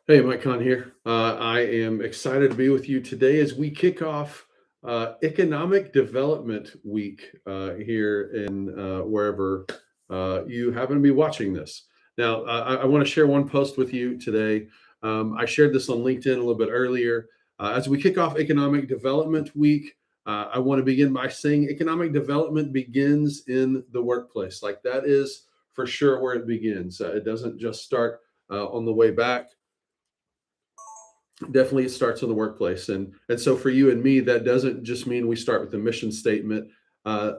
Hey, Mike Kahn here. I am excited to be with you today as we kick off Economic Development Week here in wherever you happen to be watching this. Now, I want to share one post with you today. I shared this on LinkedIn a little bit earlier. As we kick off Economic Development Week, I want to begin by saying economic development begins in the workplace. Like that is for sure where it begins. It doesn't just start on the way back. Definitely it starts in the workplace, and so for you and me that doesn't just mean we start with the mission statement, uh,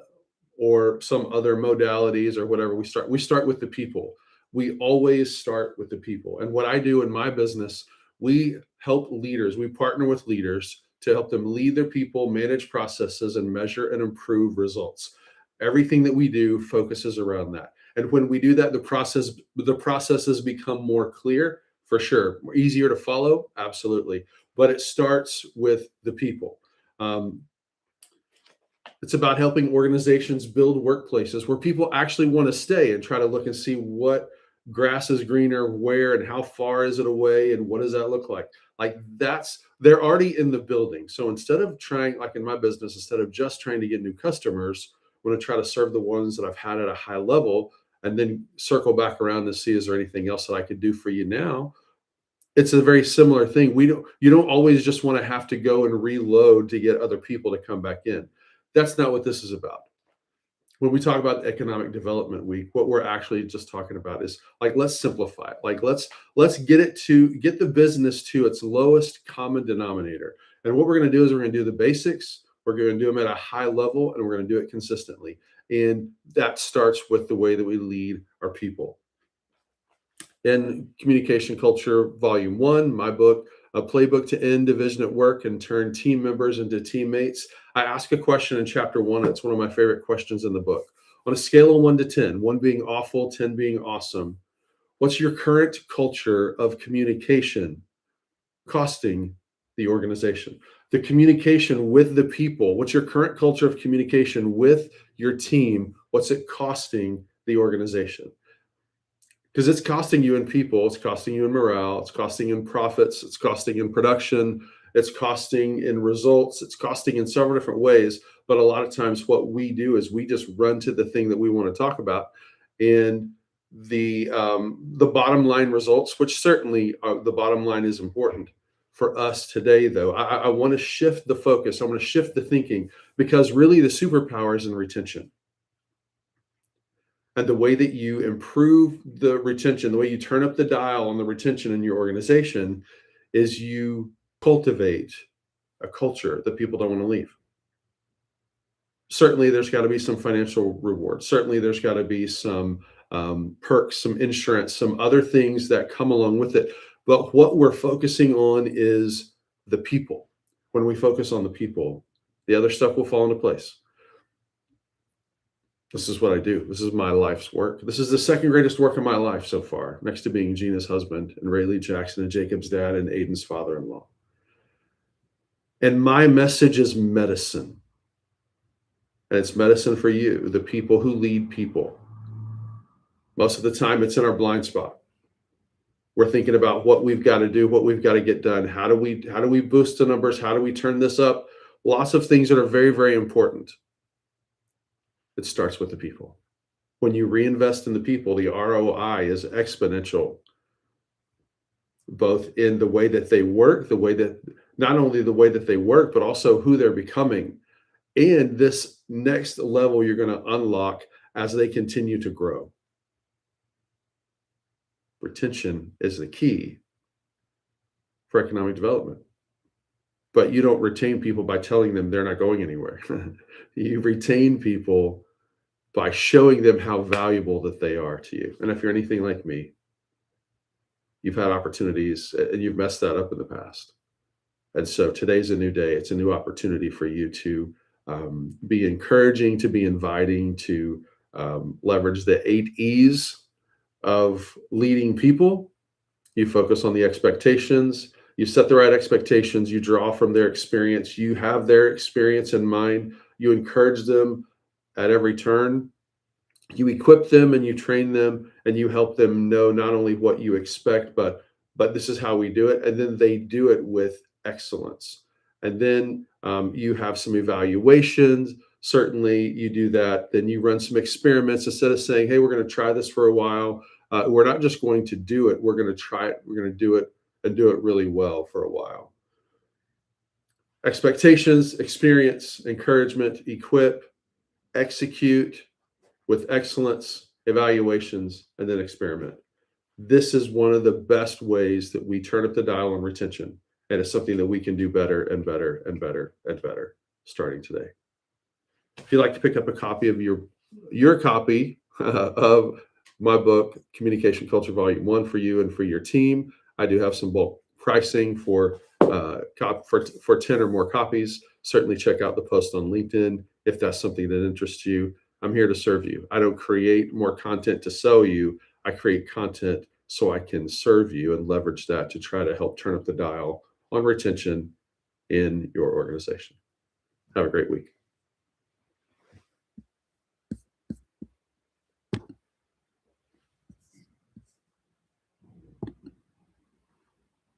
or some other modalities or whatever. We start with the people. We always start with the people, and what I do in my business, we help leaders, we partner with leaders to help them lead their people, manage processes, and measure and improve results. Everything that we do focuses around that, and when we do that, the processes become more clear, for sure, easier to follow, absolutely, but it starts with the people. um, it's about helping organizations build workplaces where people actually want to stay and try to look and see what grass is greener where and how far is it away and what does that look like. Like that's they're already in the building. So instead of trying, like in my business, instead of just trying to get new customers, I'm going to try to serve the ones that I've had at a high level and then circle back around to see is there anything else that I could do for you now. It's a very similar thing. We don't You don't always just want to have to go and reload to get other people to come back in. That's not what this is about. When we talk about economic development week, what we're actually just talking about is like let's simplify it. Like let's get the business to its lowest common denominator. And what we're going to do is we're going to do the basics, we're going to do them at a high level, and we're going to do it consistently. And that starts with the way that we lead our people. In Communication Culture, Volume 1, my book, A Playbook to End Division at Work and Turn Team Members into Teammates, I ask a question in chapter 1. It's one of my favorite questions in the book. On a scale of 1 to 10, 1 being awful, 10 being awesome, what's your current culture of communication costing the organization? The communication with the people, what's your current culture of communication with your team? What's it costing the organization? Because it's costing you in people, it's costing you in morale, it's costing in profits, it's costing in production, it's costing in results, it's costing in several different ways. But a lot of times, what we do is we just run to the thing that we want to talk about, and the bottom line results, which certainly the bottom line is important for us today. Though I want to shift the focus, I want to shift the thinking because really the superpower is in retention. And the way that you improve the retention, the way you turn up the dial on the retention in your organization is you cultivate a culture that people don't want to leave. Certainly, there's got to be some financial reward. Certainly, there's got to be some perks, some insurance, some other things that come along with it. But what we're focusing on is the people. When we focus on the people, the other stuff will fall into place. This is what I do. This is my life's work. This is the second greatest work of my life so far, next to being Gina's husband and Rayleigh Jackson and Jacob's dad and Aiden's father-in-law. And my message is medicine. And it's medicine for you, the people who lead people. Most of the time, it's in our blind spot. We're thinking about what we've got to do, what we've got to get done. How do we boost the numbers? How do we turn this up? Lots of things that are very, very important. It starts with the people. When you reinvest in the people, the ROI is exponential, both in the way that they work, the way that not only the way that they work, but also who they're becoming. And this next level you're going to unlock as they continue to grow. Retention is the key for economic development. But you don't retain people by telling them they're not going anywhere. You retain people by showing them how valuable that they are to you. And if you're anything like me, you've had opportunities and you've messed that up in the past. And so today's a new day. It's a new opportunity for you to be encouraging, to be inviting, to leverage the 8 E's of leading people. You focus on the expectations. You set the right expectations. You draw from their experience. You have their experience in mind. You encourage them at every turn. You equip them and you train them and you help them know not only what you expect, but but this is how we do it. And then they do it with excellence. And then you have some evaluations. Certainly, you do that. Then you run some experiments instead of saying, hey, we're going to try this for a while. We're not just going to do it, we're going to try it. We're going to do it and do it really well for a while. Expectations, experience, encouragement, equip, execute with excellence, evaluations, and then experiment. This is one of the best ways that we turn up the dial on retention. And it's something that we can do better and better and better and better starting today. If you'd like to pick up a copy of your copy of my book, Communication Culture Volume 1 for you and for your team, I do have some bulk pricing for 10 or more copies. Certainly check out the post on LinkedIn if that's something that interests you. I'm here to serve you. I don't create more content to sell you. I create content so I can serve you and leverage that to try to help turn up the dial on retention in your organization. Have a great week.